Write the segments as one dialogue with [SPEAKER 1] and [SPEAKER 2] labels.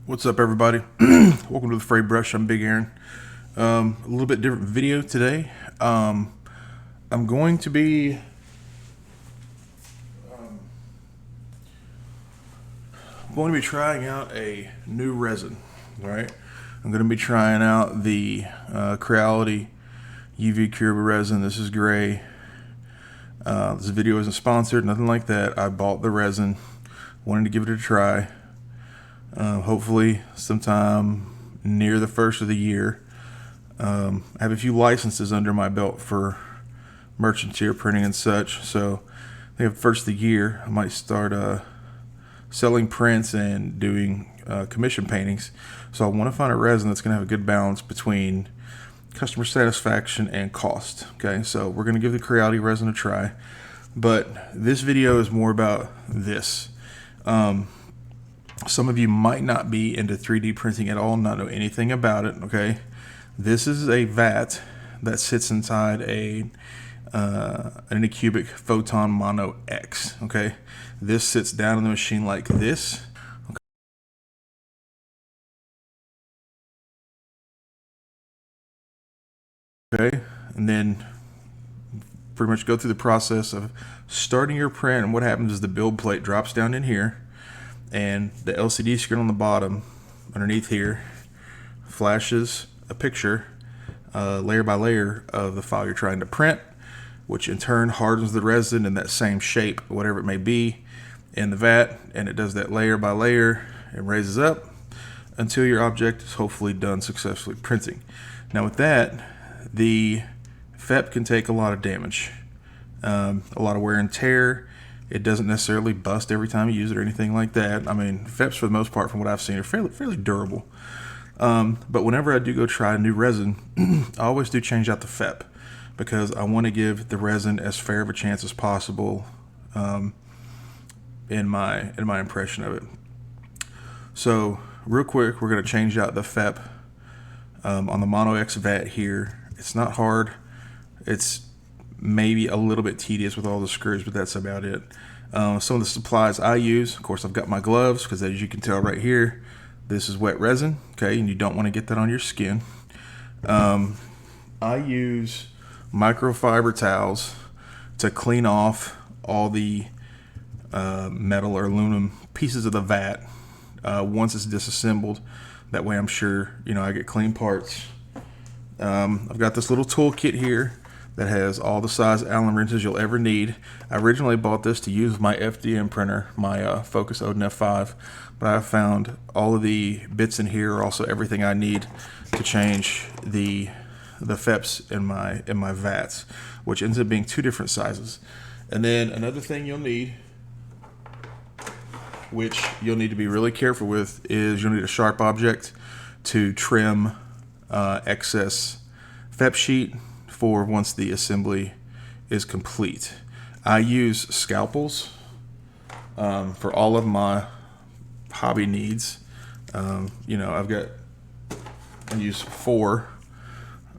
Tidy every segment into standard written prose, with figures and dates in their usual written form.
[SPEAKER 1] What's up, everybody? Welcome to the Fray Brush. I'm Big Aaron. A little bit different video today. I'm going to be trying out a new resin. All right, I'm going to be trying out the Creality UV Cure resin. This is gray. This video isn't sponsored, nothing like that. I bought the resin, wanted to give it a try. Hopefully sometime near the first of the year. I have a few licenses under my belt for merchant tier printing and such, so I think first of the year I might start selling prints and doing commission paintings. So I want to find a resin that's going to have a good balance between customer satisfaction and cost. Okay, so we're going to give the Creality resin a try, but this video is more about this. Some of you might not be into 3D printing at all, not know anything about it, okay? This is a vat that sits inside an Anycubic Photon Mono X, okay? This sits down in the machine like this. Okay, and then pretty much go through the process of starting your print, and what happens is the build plate drops down in here, and the LCD screen on the bottom underneath here flashes a picture layer by layer of the file you're trying to print, which in turn hardens the resin in that same shape, whatever it may be, in the vat, and it does that layer by layer and raises up until your object is hopefully done successfully printing. Now with that, the FEP can take a lot of damage, a lot of wear and tear. It doesn't necessarily bust every time you use it or anything like that. I mean, FEPs for the most part, from what I've seen, are fairly durable. But whenever I do go try a new resin, I always do change out the FEP because I want to give the resin as fair of a chance as possible in my impression of it. So real quick, we're going to change out the FEP on the Mono X vat here. It's not hard. It's maybe a little bit tedious with all the screws, but that's about it. Some of the supplies I use, of course, I've got my gloves because, as you can tell right here, this is wet resin, okay, and you don't want to get that on your skin. I use microfiber towels to clean off all the metal or aluminum pieces of the vat once it's disassembled. That way I'm sure, I get clean parts. I've got this little toolkit here that has all the size Allen wrenches you'll ever need. I originally bought this to use my FDM printer, my Focus Odin F5, but I found all of the bits in here are also everything I need to change the FEPs in my vats, which ends up being two different sizes. And then another thing you'll need, which you'll need to be really careful with, is you'll need a sharp object to trim excess FEP sheet for once the assembly is complete. I use scalpels for all of my hobby needs. I use 4.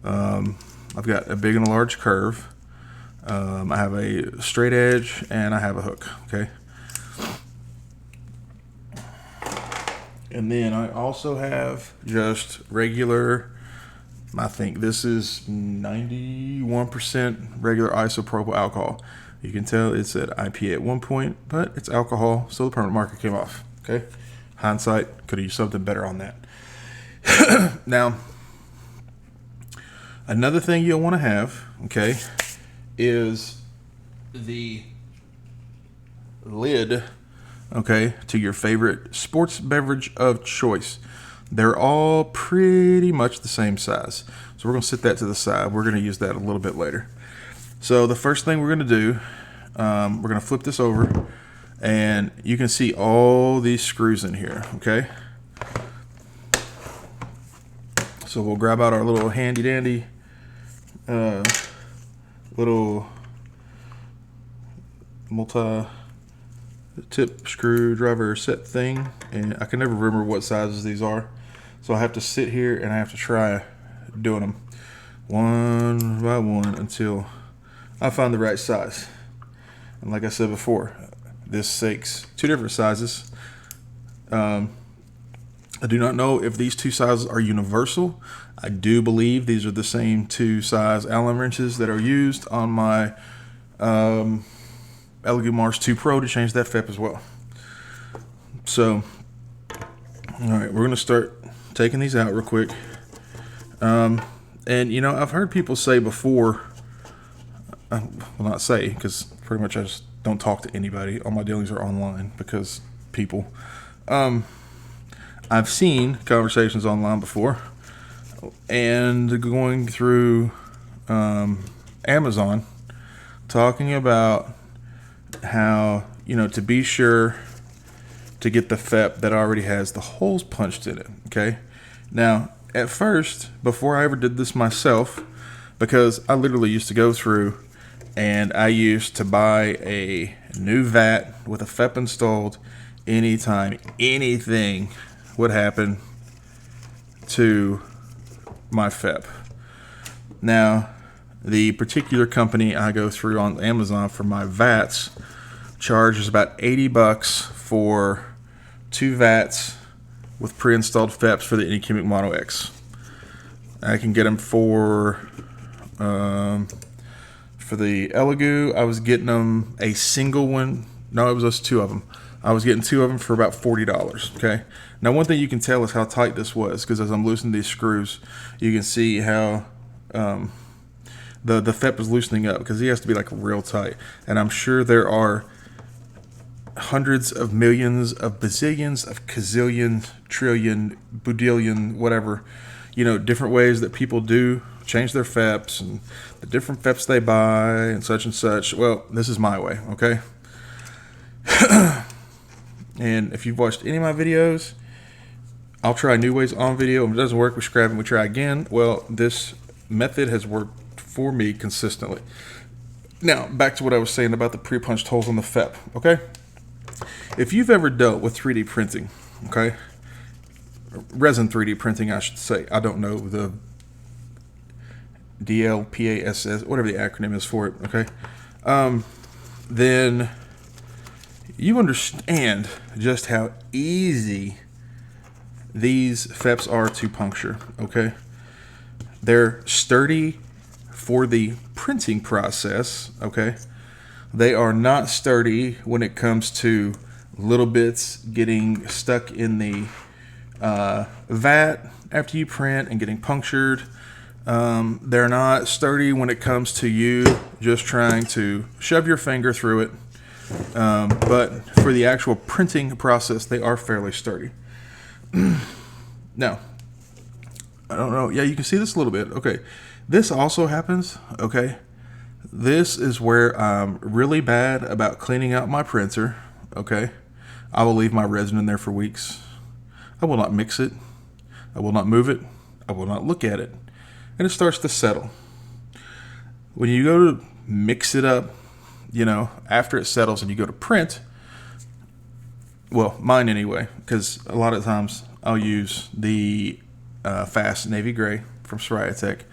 [SPEAKER 1] I've got a big and a large curve. I have a straight edge and I have a hook, okay? And then I also have just regular, I think this is 91% regular isopropyl alcohol. You can tell it's at IPA at one point, but it's alcohol, so the permanent marker came off, okay? Hindsight, could have used something better on that. Now, another thing you'll want to have, okay, is the lid, okay, to your favorite sports beverage of choice. They're all pretty much the same size. So we're going to set that to the side. We're going to use that a little bit later. So the first thing we're going to do, we're going to flip this over, and you can see all these screws in here, okay? So we'll grab out our little handy dandy little multi-tip screwdriver set thing, and I can never remember what sizes these are. So I have to sit here and I have to try doing them one by one until I find the right size. And like I said before, this takes 2 different sizes. I do not know if these two sizes are universal. I do believe these are the same two size Allen wrenches that are used on my Elegoo Mars 2 Pro to change that FEP as well. So, all right, we're going to start taking these out real quick. And, you know, I've heard people say before, well, not say, because pretty much I just don't talk to anybody. All my dealings are online because people. I've seen conversations online before, and going through Amazon, talking about how, you know, to be sure to get the FEP that already has the holes punched in it, okay? Now, at first, before I ever did this myself, because I literally used to go through and I used to buy a new vat with a FEP installed anytime anything would happen to my FEP. Now, the particular company I go through on Amazon for my vats charges about $80 for 2 vats with pre-installed FEPs for the Anycubic Mono X. I can get them for the Elegoo. I was getting them a single one. No, it was just 2 of them. I was getting 2 of them for about $40. Okay. Now, one thing you can tell is how tight this was, because as I'm loosening these screws, you can see how the FEP is loosening up, because he has to be like real tight. And I'm sure there are hundreds of millions of bazillions of gazillion, trillion, budillion, whatever, you know, different ways that people do change their FEPs and the different FEPs they buy and such. Well, this is my way, okay? And if you've watched any of my videos, I'll try new ways on video. If it doesn't work, we scrap and we try again. Well, this method has worked for me consistently. Now, back to what I was saying about the pre-punched holes on the FEP, okay? If you've ever dealt with 3D printing, okay, resin 3D printing, I should say, I don't know the DLPASS, whatever the acronym is for it, okay, then you understand just how easy these FEPs are to puncture, okay? They're sturdy for the printing process, okay? They are not sturdy when it comes to little bits getting stuck in the vat after you print and getting punctured. They're not sturdy when it comes to you just trying to shove your finger through it. But for the actual printing process, they are fairly sturdy. Now, I don't know. Yeah, you can see this a little bit. Okay. This also happens. Okay. This is where I'm really bad about cleaning out my printer. Okay. I will leave my resin in there for weeks. I will not mix it. I will not move it. I will not look at it. And it starts to settle. When you go to mix it up, you know, after it settles and you go to print, well, mine anyway, because a lot of times I'll use the Fast Navy Gray from Soraya.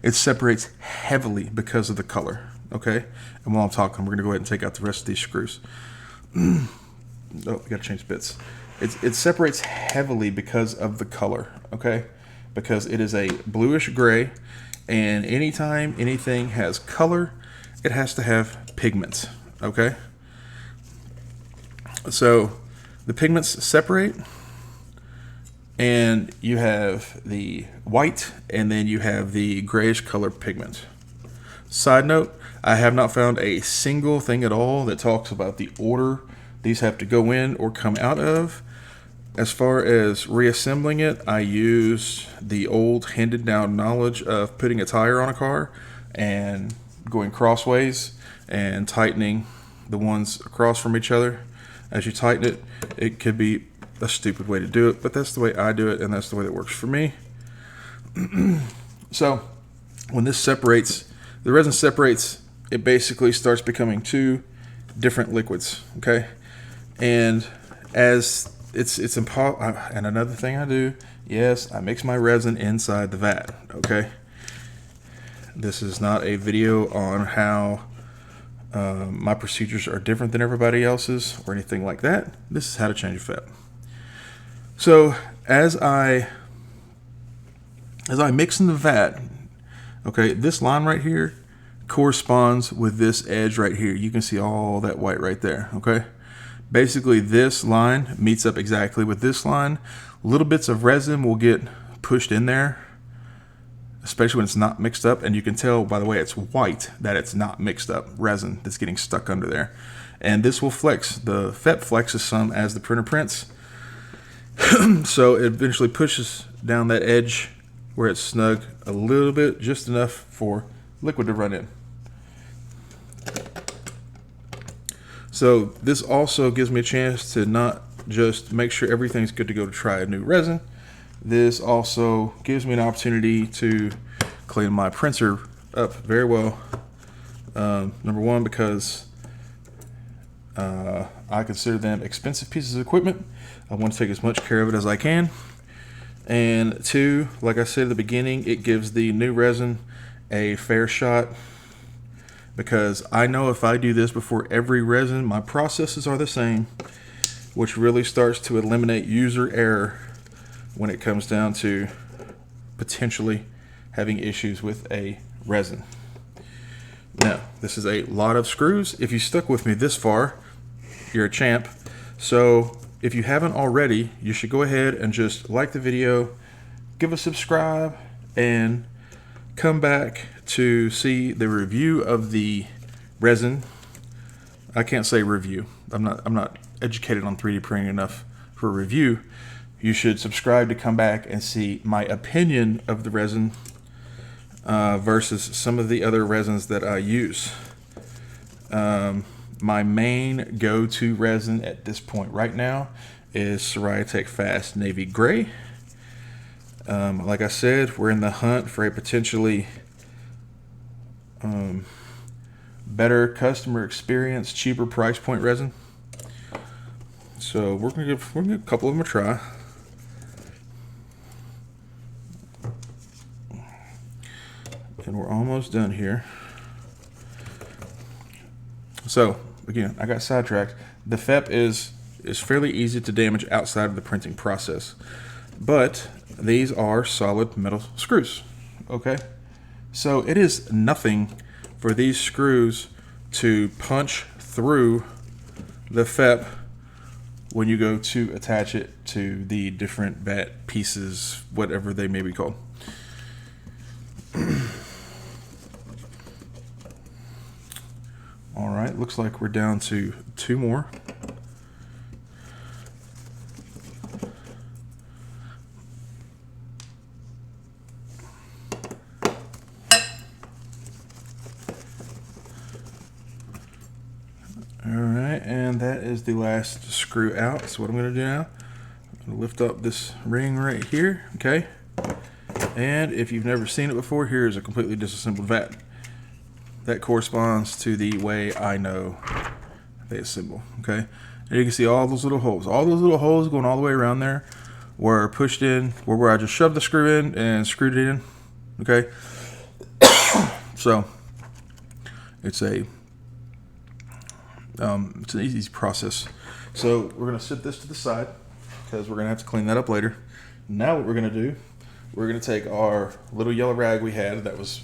[SPEAKER 1] It separates heavily because of the color, okay? And while I'm talking, we're going to go ahead and take out the rest of these screws. Oh, we got to change bits. It separates heavily because of the color, okay? Because it is a bluish gray, and anytime anything has color, it has to have pigments, okay? So the pigments separate, and you have the white, and then you have the grayish color pigment. Side note, I have not found a single thing at all that talks about the order these have to go in or come out of. As far as reassembling it, I use the old handed down knowledge of putting a tire on a car and going crossways and tightening the ones across from each other. As you tighten it, it could be a stupid way to do it, but that's the way I do it, and that's the way that works for me. So when this separates, the resin separates, it basically starts becoming 2 different liquids, okay? And as it's impossible. And another thing I do, yes, I mix my resin inside the vat, okay? This is not a video on how my procedures are different than everybody else's or anything like that. This is how to change a FEP. So as I mix in the vat, okay, this line right here corresponds with this edge right here. You can see all that white right there, okay? Basically, this line meets up exactly with this line. Little bits of resin will get pushed in there, especially when it's not mixed up, and you can tell by the way it's white that it's not mixed up resin that's getting stuck under there. And this will flex. The FEP flexes some as the printer prints. So it eventually pushes down that edge where it's snug a little bit, just enough for liquid to run in. So this also gives me a chance to not just make sure everything's good to go to try a new resin. This also gives me an opportunity to clean my printer up very well. Number one, because I consider them expensive pieces of equipment. I want to take as much care of it as I can. And two, like I said at the beginning, it gives the new resin a fair shot, because I know if I do this before every resin, my processes are the same, which really starts to eliminate user error when it comes down to potentially having issues with a resin. Now, this is a lot of screws. If you stuck with me this far, you're a champ. So if you haven't already, you should go ahead and just like the video, give a subscribe, and come back to see the review of the resin. I can't say review. I'm not educated on 3D printing enough for a review. You should subscribe to come back and see my opinion of the resin versus some of the other resins that I use. My main go-to resin at this point right now is Ceratec Fast Navy Gray. Like I said, we're in the hunt for a potentially better customer experience, cheaper price point resin. So we're gonna give a couple of them a try. And we're almost done here. So again, I got sidetracked. The FEP is fairly easy to damage outside of the printing process, but these are solid metal screws. Okay, so it is nothing for these screws to punch through the FEP when you go to attach it to the different vat pieces, whatever they may be called. All right, looks like we're down to 2 more. All right, and that is the last screw out. So what I'm gonna do now, I'm gonna lift up this ring right here, okay? And if you've never seen it before, here's a completely disassembled vat. That corresponds to the way I know they assemble, okay? And you can see all those little holes. All those little holes going all the way around there were pushed in, where I just shoved the screw in and screwed it in, okay? So it's an easy process. So we're gonna set this to the side because we're gonna have to clean that up later. Now what we're gonna do, we're gonna take our little yellow rag we had that was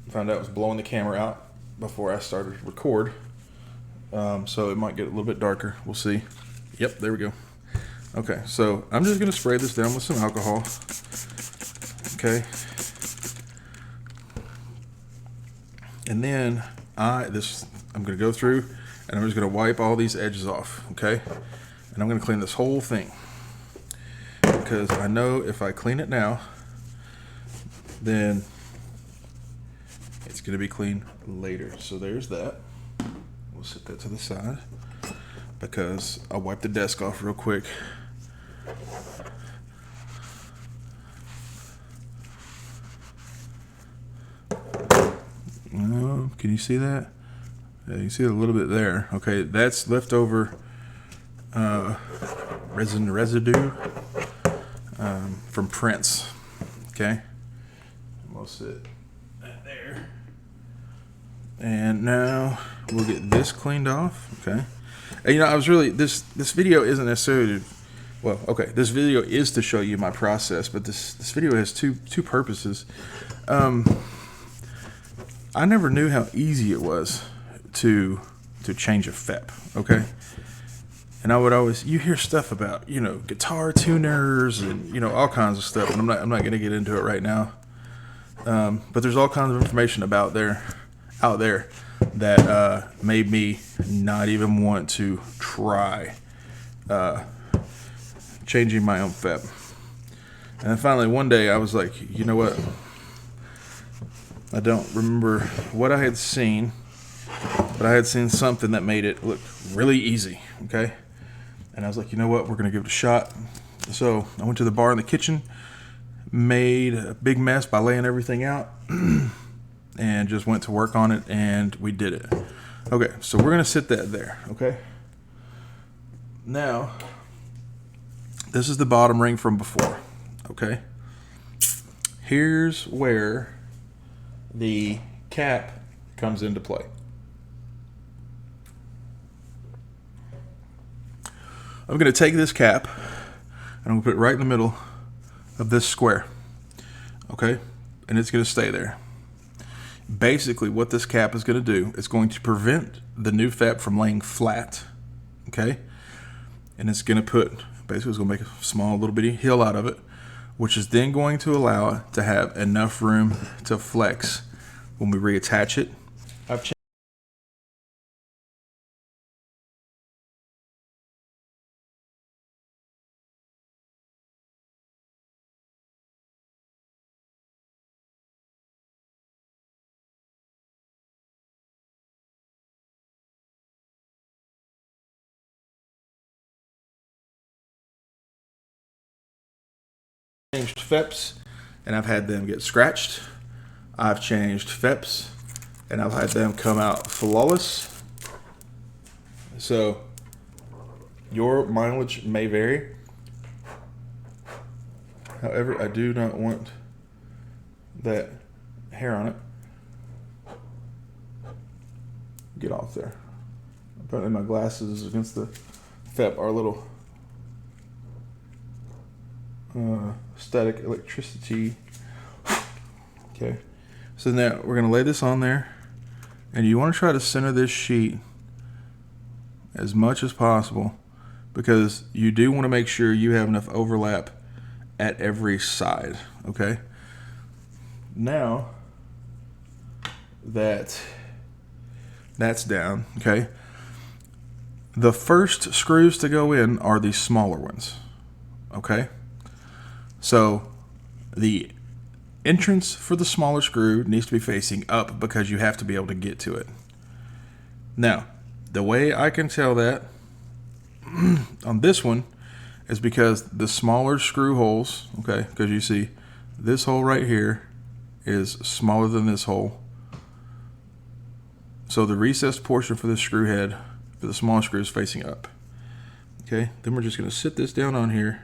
[SPEAKER 1] found out was blowing the camera out before I started to record. So it might get a little bit darker. We'll see. Yep, there we go. Okay, so I'm just gonna spray this down with some alcohol. Okay. And then I'm gonna go through and I'm just gonna wipe all these edges off, okay? And I'm gonna clean this whole thing, because I know if I clean it now, then it's gonna be clean later. So there's that. We'll set that to the side because I'll wipe the desk off real quick. Can you see that? Yeah, you see a little bit there. Okay, that's leftover resin residue from prints. Okay, we'll sit that there. And now we'll get this cleaned off. Okay, And, you know, I was really, this video isn't necessarily, well, okay, this video is to show you my process, but this video has two purposes. I never knew how easy it was to change a FEP, okay? And I would always, you hear stuff about, you know, guitar tuners and, you know, all kinds of stuff, and I'm not going to get into it right now. But there's all kinds of information out there that made me not even want to try changing my own FEP. And then finally one day I was like, you know what? I don't remember what I had seen, but I had seen something that made it look really easy, okay? And I was like, you know what? We're going to give it a shot. So I went to the bar in the kitchen, made a big mess by laying everything out, and just went to work on it, and we did it. Okay, so we're going to sit that there, okay? Now, this is the bottom ring from before, okay? Here's where the cap comes into play. I'm going to take this cap and I'm going to put it right in the middle of this square, okay? And it's going to stay there. Basically, what this cap is going to do, it's going to prevent the new FEP from laying flat, okay? And it's going to put, basically it's going to make a small little bitty hill out of it, which is then going to allow it to have enough room to flex when we reattach it. I've changed FEPs and I've had them get scratched. I've changed FEPs and I've had them come out flawless. So your mileage may vary. However, I do not want that hair on it. Get off there. Apparently my glasses against the FEP are a little static electricity. Okay, so now we're going to lay this on there, and you want to try to center this sheet as much as possible because you do want to make sure you have enough overlap at every side, okay? Now that that's down, okay, the first screws to go in are the smaller ones, okay? So the entrance for the smaller screw needs to be facing up because you have to be able to get to it. Now, the way I can tell that on this one is because the smaller screw holes, okay, because you see this hole right here is smaller than this hole. So the recessed portion for the screw head for the smaller screw is facing up. Okay, then we're just going to sit this down on here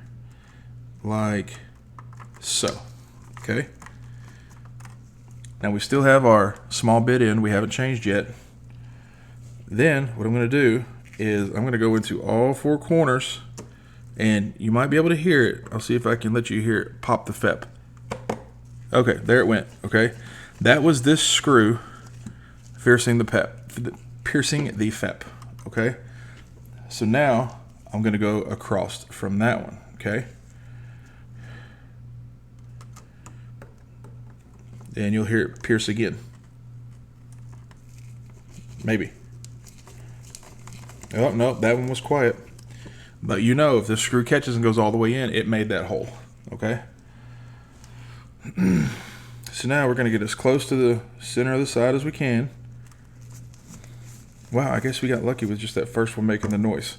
[SPEAKER 1] like so. Okay. Now we still have our small bit in, we haven't changed yet. Then what I'm going to do is I'm going to go into all four corners, and you might be able to hear it. I'll see if I can let you hear it pop the FEP. Okay, there it went. Okay, that was this screw piercing the FEP. Okay, so now I'm going to go across from that one. Okay, and you'll hear it pierce again. Maybe. Oh, no, that one was quiet. But you know, if the screw catches and goes all the way in, it made that hole. Okay? So now we're going to get as close to the center of the side as we can. Wow, I guess we got lucky with just that first one making the noise.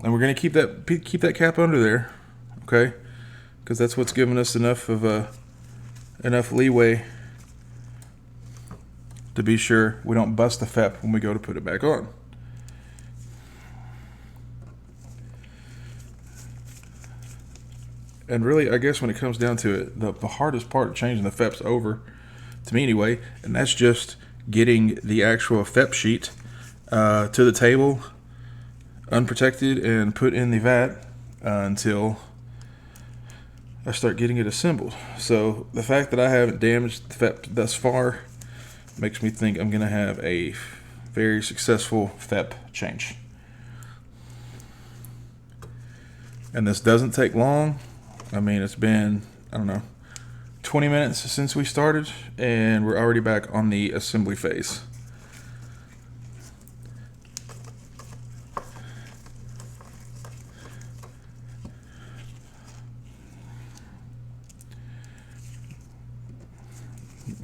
[SPEAKER 1] And we're going to keep that cap under there. Okay? Because that's what's giving us enough leeway to be sure we don't bust the FEP when we go to put it back on. And really, I guess when it comes down to it, the hardest part of changing the FEPs over, to me anyway, and that's just getting the actual FEP sheet to the table unprotected and put in the vat until I start getting it assembled. So the fact that I haven't damaged the FEP thus far makes me think I'm going to have a very successful FEP change. And this doesn't take long. I mean, it's been, I don't know, 20 minutes since we started, and we're already back on the assembly phase.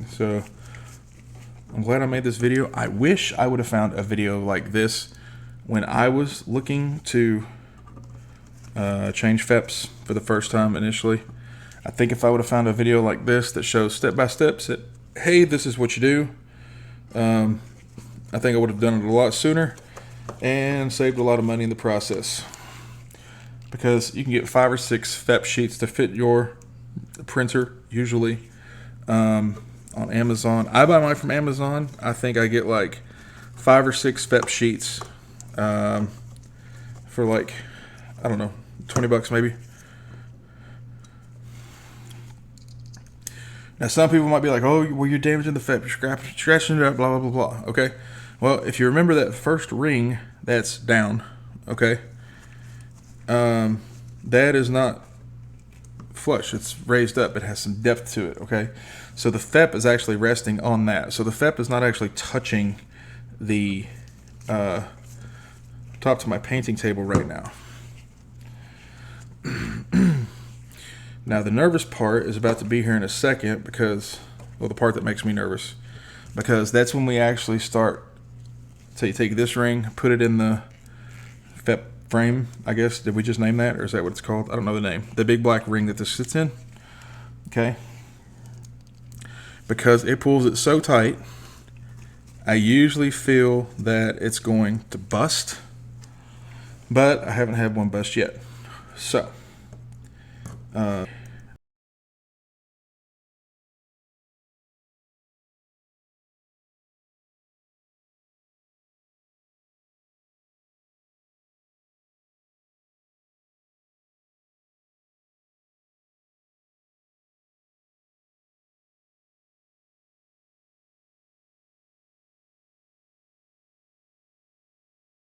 [SPEAKER 1] So I'm glad I made this video. I wish I would have found a video like this when I was looking to change FEPs for the first time initially. I think if I would have found a video like this that shows step by step, that hey, this is what you do, I think I would have done it a lot sooner and saved a lot of money in the process, because you can get 5 or 6 FEP sheets to fit your printer usually on Amazon. I buy mine from Amazon. I think I get like 5 or 6 FEP sheets for like, I don't know, 20 bucks maybe. Now some people might be like, oh, well, you're damaging the FEP, you're scratching it up, blah, blah, blah, blah. Okay, well, if you remember that first ring that's down, okay, that is not flush, it's raised up, it has some depth to it, okay? So the FEP is actually resting on that. So the FEP is not actually touching the top to my painting table right now. Now the nervous part is about to be here in a second, because, well, the part that makes me nervous, because that's when we actually start. So you take this ring, put it in the FEP frame, I guess. Did we just name that, or is that what it's called? I don't know the name. The big black ring that this sits in, okay? Because it pulls it so tight, I usually feel that it's going to bust, but I haven't had one bust yet. So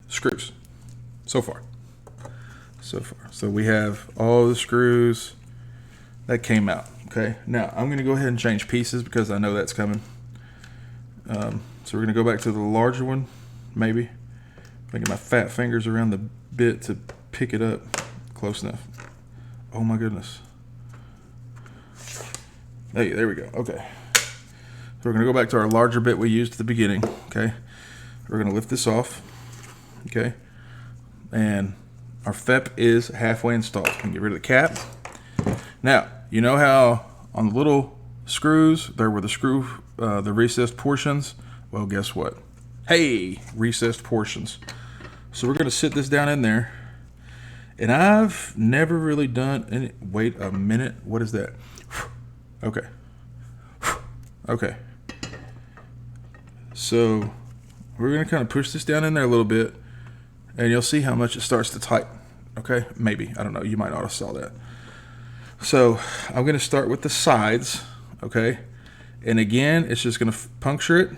[SPEAKER 1] screws so far. So we have all the screws that came out. Okay, now I'm going to go ahead and change pieces because I know that's coming. So we're going to go back to the larger one, maybe. If I get my fat fingers around the bit to pick it up close enough. Oh my goodness. Hey, there we go. Okay. So we're going to go back to our larger bit we used at the beginning. Okay. We're going to lift this off. Okay. And our FEP is halfway installed. We can get rid of the cap. Now, you know how on the little screws, there were the recessed portions? Well, guess what? Hey, recessed portions. So we're going to sit this down in there. And I've never really done any, wait a minute, what is that? Okay. Okay. So we're going to kind of push this down in there a little bit, and you'll see how much it starts to tighten. Okay, maybe, I don't know, you might not have saw that. So I'm going to start with the sides, okay? And again, it's just going to puncture it.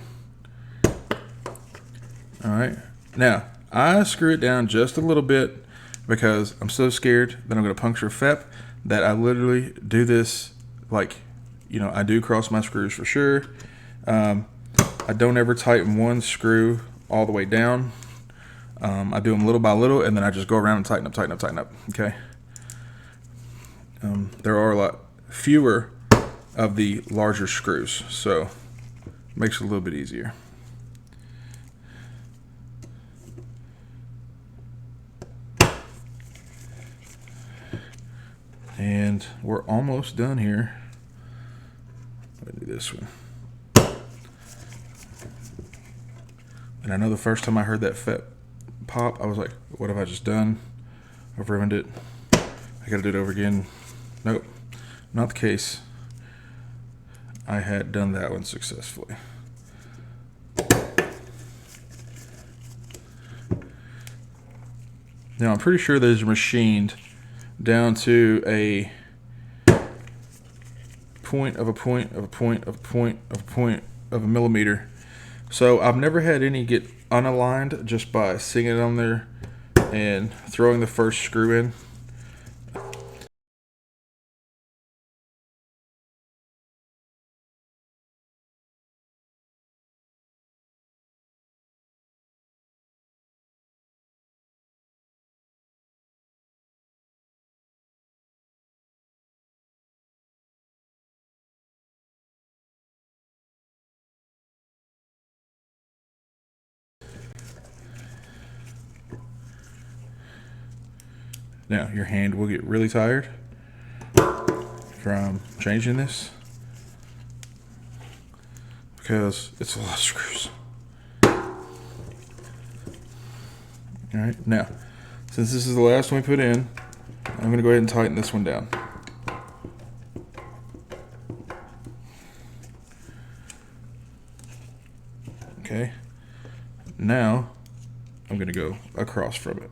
[SPEAKER 1] All right. Now, I screw it down just a little bit because I'm so scared that I'm going to puncture a FEP that I literally do this like, you know, I do cross my screws for sure. I don't ever tighten one screw all the way down. I do them little by little, and then I just go around and tighten up, tighten up, tighten up, okay? There are a lot fewer of the larger screws, so it makes it a little bit easier. And we're almost done here. Let me do this one. And I know the first time I heard that FEP pop, I was like, what have I just done? I've ruined it. I gotta do it over again. Nope, not the case. I had done that one successfully. Now I'm pretty sure those are machined down to a point of a point of a point of a point of a point of a millimeter. So I've never had any get unaligned just by sitting it on there and throwing the first screw in. Now your hand will get really tired from changing this because it's a lot of screws. Alright, now since this is the last one we put in, I'm going to go ahead and tighten this one down. Okay, now I'm going to go across from it.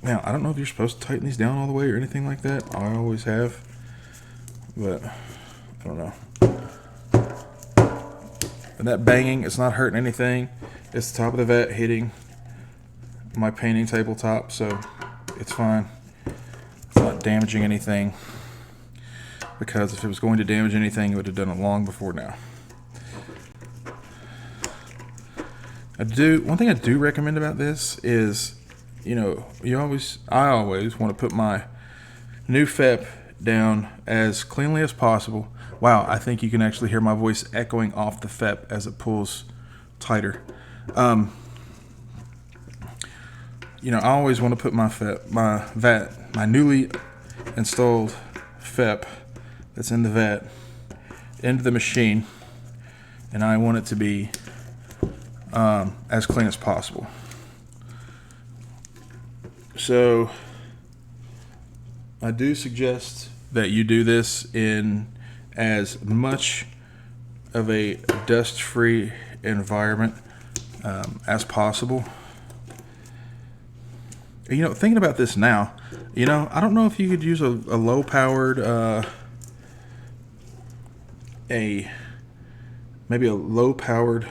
[SPEAKER 1] Now, I don't know if you're supposed to tighten these down all the way or anything like that. I always have, but I don't know. And that banging, it's not hurting anything. It's the top of the vat hitting my painting tabletop, so it's fine. It's not damaging anything, because if it was going to damage anything, it would have done it long before now. One thing I do recommend about this is, you know, I always want to put my new FEP down as cleanly as possible. Wow, I think you can actually hear my voice echoing off the FEP as it pulls tighter. You know, I always want to put my newly installed FEP that's in the vat into the machine, and I want it to be as clean as possible. So I do suggest that you do this in as much of a dust-free environment as possible. You know, thinking about this now, you know, I don't know if you could use a low-powered, maybe a low-powered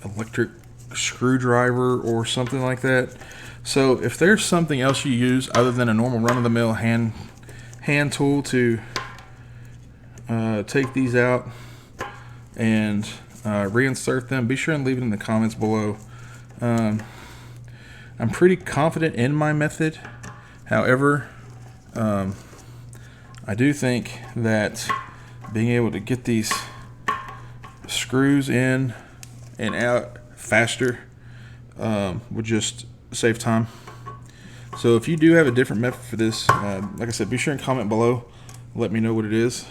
[SPEAKER 1] electric screwdriver or something like that. So if there's something else you use other than a normal run-of-the-mill hand tool to take these out and reinsert them, be sure and leave it in the comments below. I'm pretty confident in my method. However, I do think that being able to get these screws in and out faster would just save time. So if you do have a different method for this, like I said, be sure and comment below. Let me know what it is.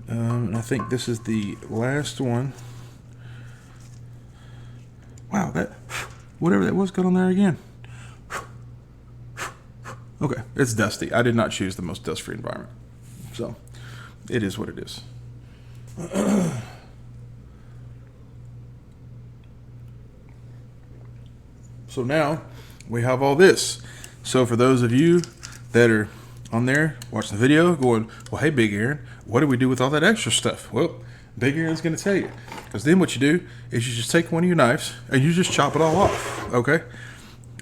[SPEAKER 1] And I think this is the last one. Wow, that whatever that was got on there again. Okay, it's dusty. I did not choose the most dust-free environment, so it is what it is. So now we have all this. So for those of you that are on there watching the video going, well, hey, Big Aaron, what do we do with all that extra stuff? Well, Big Aaron's going to tell you. Because then what you do is you just take one of your knives and you just chop it all off, okay?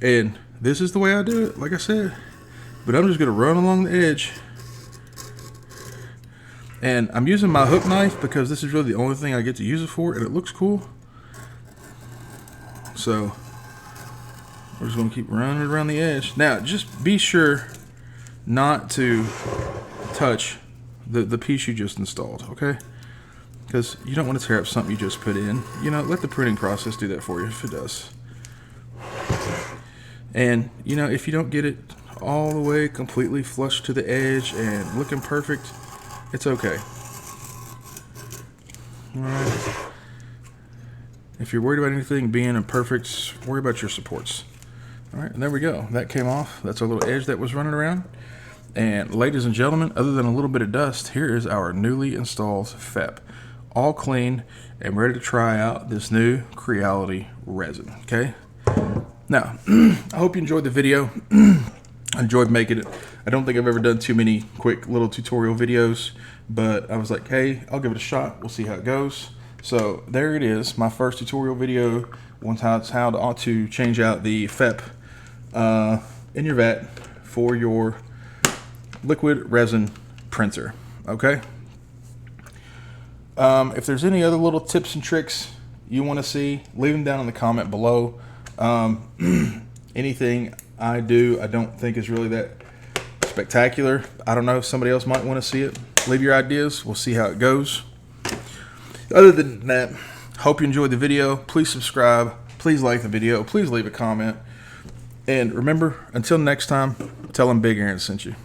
[SPEAKER 1] And this is the way I do it, like I said. But I'm just going to run along the edge. And I'm using my hook knife because this is really the only thing I get to use it for, and it looks cool. So we're just going to keep running around the edge. Now, just be sure not to touch the piece you just installed, okay? Because you don't want to tear up something you just put in. You know, let the printing process do that for you if it does. And, you know, if you don't get it all the way completely flush to the edge and looking perfect, it's okay. Alright. If you're worried about anything being imperfect, worry about your supports. All right, and there we go. That came off. That's our little edge that was running around. And ladies and gentlemen, other than a little bit of dust, here is our newly installed FEP. All clean and ready to try out this new Creality resin, okay? Now, I hope you enjoyed the video. I enjoyed making it. I don't think I've ever done too many quick little tutorial videos, but I was like, hey, I'll give it a shot. We'll see how it goes. So there it is, my first tutorial video on how to change out the FEP in your vat for your liquid resin printer, okay? If there's any other little tips and tricks you want to see, leave them down in the comment below. Anything I do I don't think is really that spectacular. I don't know, somebody else might want to see it. Leave your ideas, we'll see how it goes. Other than that, hope you enjoyed the video. Please subscribe, please like the video, please leave a comment, and remember, until next time, tell them Big Aaron sent you.